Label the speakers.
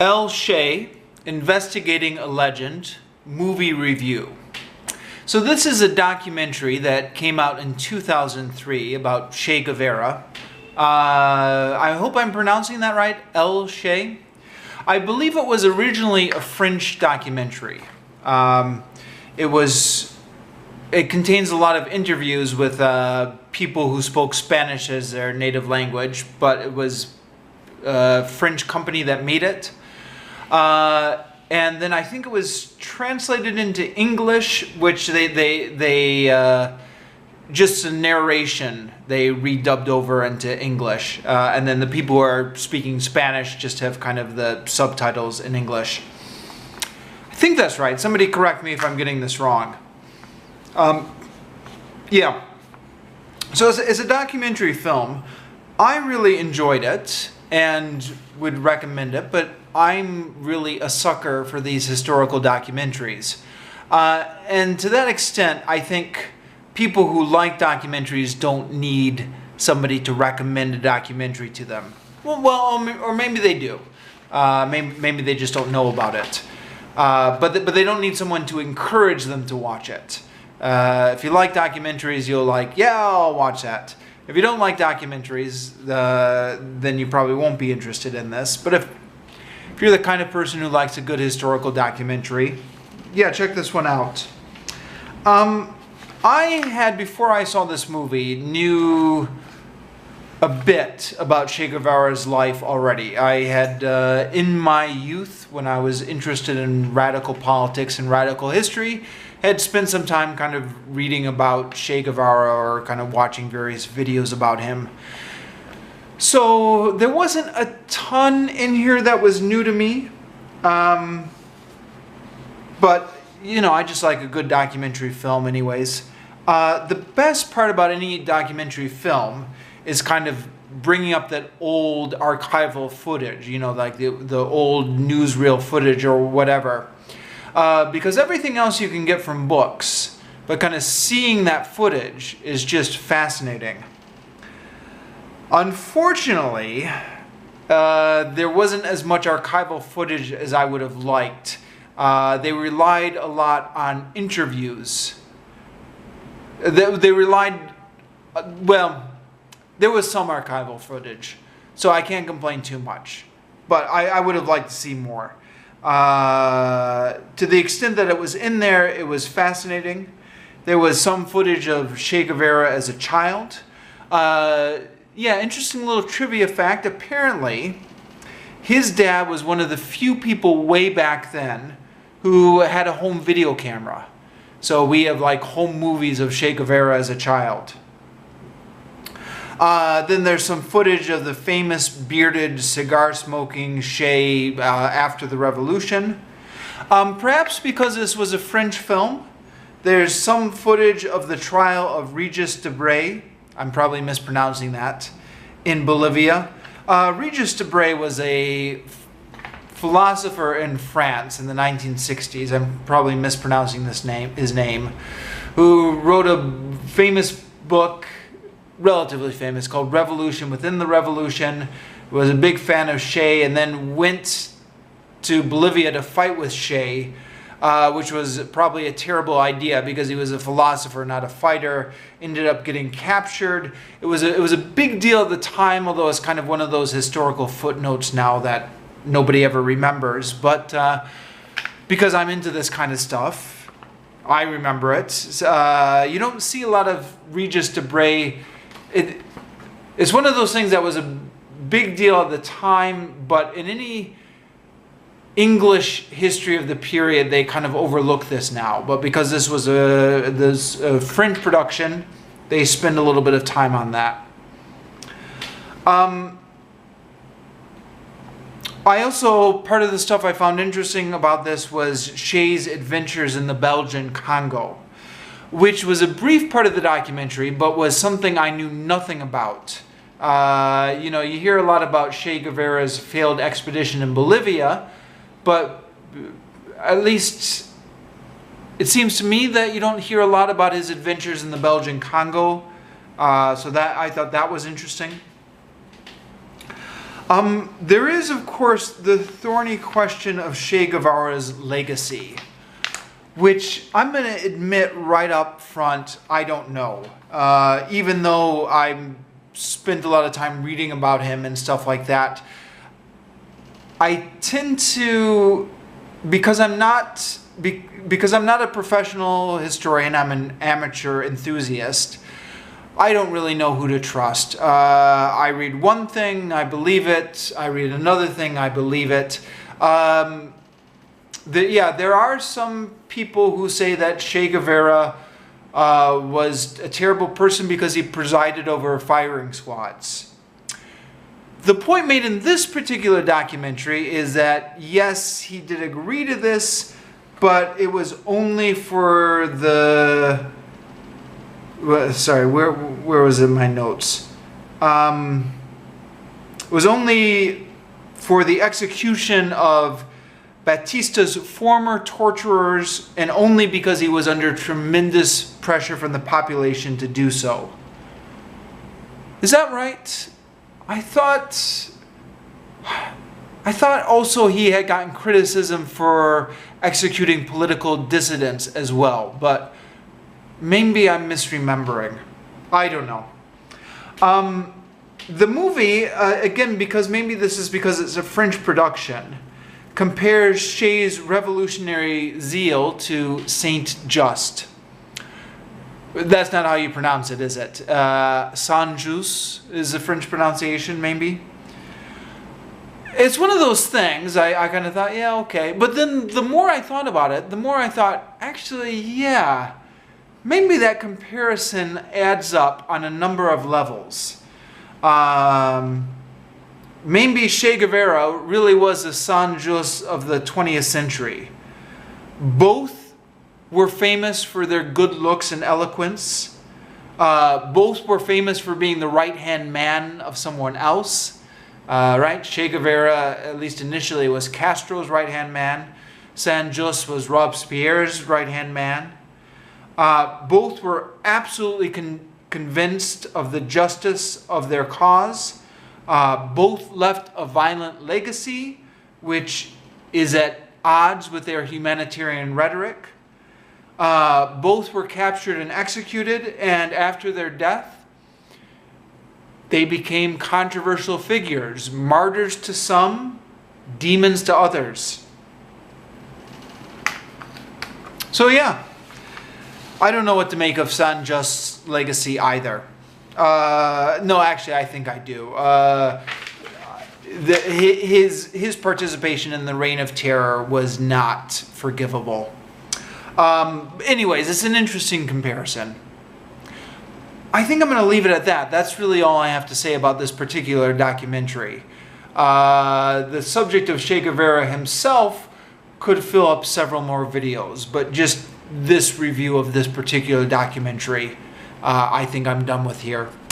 Speaker 1: El Che, Investigating a Legend, movie review. So this is a documentary that came out in 2003 about Che Guevara. I hope I'm pronouncing that right, El Che. I believe it was originally a French documentary. It contains a lot of interviews with people who spoke Spanish as their native language, but it was a French company that made it. And then I think it was translated into English, which they just a narration they redubbed over into English, and then the people who are speaking Spanish just have kind of the subtitles in English. I think that's right. Somebody correct me if I'm getting this wrong. Yeah. So as a documentary film, I really enjoyed it and would recommend it, but I'm really a sucker for these historical documentaries. And to that extent, I think people who like documentaries don't need somebody to recommend a documentary to them. Well, or maybe they do. Maybe they just don't know about it. But they don't need someone to encourage them to watch it. If you like documentaries, you'll like, yeah, I'll watch that. If you don't like documentaries, then you probably won't be interested in this. But if you're the kind of person who likes a good historical documentary, yeah, check this one out. I had, before I saw this movie, knew a bit about Che Guevara's life already. I had, in my youth, when I was interested in radical politics and radical history, had spent some time kind of reading about Che Guevara or kind of watching various videos about him. So there wasn't a ton in here that was new to me. But, you know, I just like a good documentary film anyways. The best part about any documentary film is kind of bringing up that old archival footage, you know, like the old newsreel footage or whatever. Because everything else you can get from books, but kind of seeing that footage is just fascinating. Unfortunately, there wasn't as much archival footage as I would have liked. They relied a lot on interviews. They relied, well, there was some archival footage, so I can't complain too much. But I would have liked to see more. To the extent that it was in there, it was fascinating. There was some footage of Che Guevara as a child. Yeah, interesting little trivia fact. Apparently, his dad was one of the few people way back then who had a home video camera. So we have like home movies of Che Guevara as a child. Then there's some footage of the famous bearded cigar-smoking Che after the revolution. Perhaps because this was a French film, there's some footage of the trial of Regis Debray. I'm probably mispronouncing that, in Bolivia. Regis Debray was a philosopher in France in the 1960s. I'm probably mispronouncing his name, who wrote a famous book, relatively famous, called Revolution Within the Revolution. Was a big fan of Che, and then went to Bolivia to fight with Che, which was probably a terrible idea because he was a philosopher, not a fighter. Ended up getting captured. It was a big deal at the time, although it's kind of one of those historical footnotes now that nobody ever remembers. But because I'm into this kind of stuff, I remember it. You don't see a lot of Regis Debray. It's one of those things that was a big deal at the time, but in any English history of the period, they kind of overlook this now. But because this was a French production, they spend a little bit of time on that. I also, part of the stuff I found interesting about this was Che's adventures in the Belgian Congo, which was a brief part of the documentary, but was something I knew nothing about. You know, you hear a lot about Che Guevara's failed expedition in Bolivia, but at least it seems to me that you don't hear a lot about his adventures in the Belgian Congo. So that I thought that was interesting. There is, of course, the thorny question of Che Guevara's legacy, which I'm going to admit right up front, I don't know. Even though I spent a lot of time reading about him and stuff like that, I tend to, because I'm not a professional historian, I'm an amateur enthusiast, I don't really know who to trust. I read one thing, I believe it. I read another thing, I believe it. There are some people who say that Che Guevara was a terrible person because he presided over firing squads. The point made in this particular documentary is that, yes, he did agree to this, but it was only for the... Sorry, where was it in my notes? It was only for the execution of Batista's former torturers, and only because he was under tremendous pressure from the population to do so. Is that right? I thought also he had gotten criticism for executing political dissidents as well, but maybe I'm misremembering. I don't know. The movie, again, maybe this is because it's a French production, compares Che's revolutionary zeal to Saint Just. That's not how you pronounce it, is it? Saint-Just is the French pronunciation, maybe? It's one of those things, I kind of thought, yeah, okay. But then the more I thought about it, the more I thought, actually, yeah, maybe that comparison adds up on a number of levels. Maybe Che Guevara really was the Saint-Just of the 20th century. Both were famous for their good looks and eloquence. Both were famous for being the right-hand man of someone else. Right? Che Guevara, at least initially, was Castro's right-hand man. Saint-Just was Robespierre's right-hand man. Both were absolutely convinced of the justice of their cause. Both left a violent legacy, which is at odds with their humanitarian rhetoric. Both were captured and executed, and after their death, they became controversial figures, martyrs to some, demons to others. So yeah, I don't know what to make of Saint-Just's legacy either. No, actually, I think I do. His participation in the Reign of Terror was not forgivable. Anyways, it's an interesting comparison. I think I'm going to leave it at that. That's really all I have to say about this particular documentary. The subject of Che Guevara himself could fill up several more videos, but just this review of this particular documentary, I think I'm done with here.